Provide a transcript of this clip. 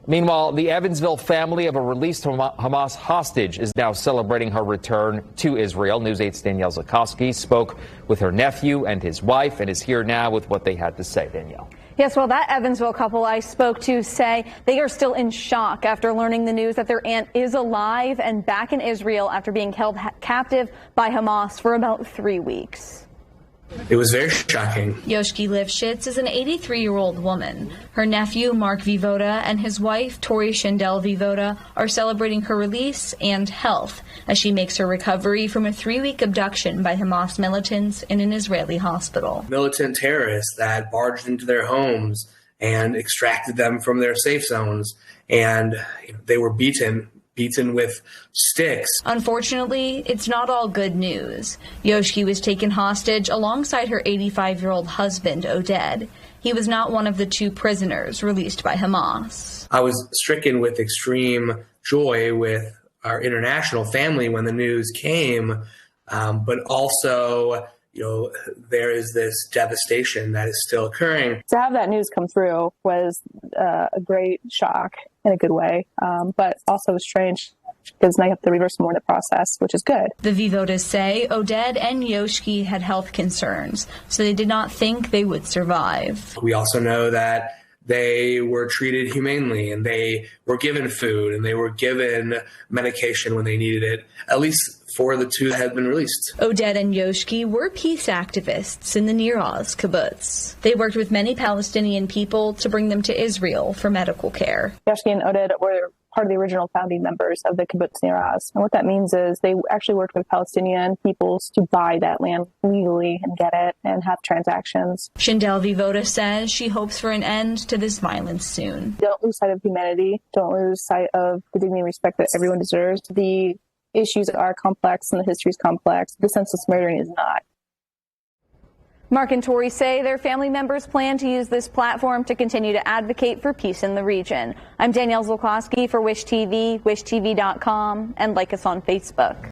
Meanwhile, the Evansville family of a released Hamas hostage is now celebrating her return to Israel. News 8's Danielle Zukoski spoke with her nephew and his wife and is here now with what they had to say. Danielle. Yes, well, that Evansville couple I spoke to say they are still in shock after learning the news that their aunt is alive and back in Israel after being held captive by Hamas for about 3 weeks. It was very shocking. Yoshki Lifshitz is an 83-year-old woman. Her nephew, Mark Vivoda, and his wife, Tori Shindel Vivoda, are celebrating her release and health as she makes her recovery from a 3-week abduction by Hamas militants in an Israeli hospital. Militant terrorists that barged into their homes and extracted them from their safe zones, and they were beaten with sticks. Unfortunately, it's not all good news. Yoshki was taken hostage alongside her 85-year-old husband, Oded. He was not one of the 2 prisoners released by Hamas. I was stricken with extreme joy with our international family when the news came, but also, there is this devastation that is still occurring. To have that news come through was a great shock in a good way, but also strange because now you have to reverse more of the process, which is good. The Vivodas say Oded and Yoshki had health concerns, so they did not think they would survive. We also know that they were treated humanely and they were given food and they were given medication when they needed it, at least for the 2 that had been released. Oded and Yoshki were peace activists in the Nir Oz kibbutz. They worked with many Palestinian people to bring them to Israel for medical care. Yoshki and Oded were part of the original founding members of the kibbutz Nir Oz. And what that means is they actually worked with Palestinian peoples to buy that land legally and get it and have transactions. Shindel Vivoda says she hopes for an end to this violence soon. Don't lose sight of humanity. Don't lose sight of the dignity and respect that everyone deserves. The issues are complex and the history is complex. The senseless murdering is not. Mark and Tori say their family members plan to use this platform to continue to advocate for peace in the region. I'm Danielle Zukoski for Wish TV, wishtv.com, and like us on Facebook.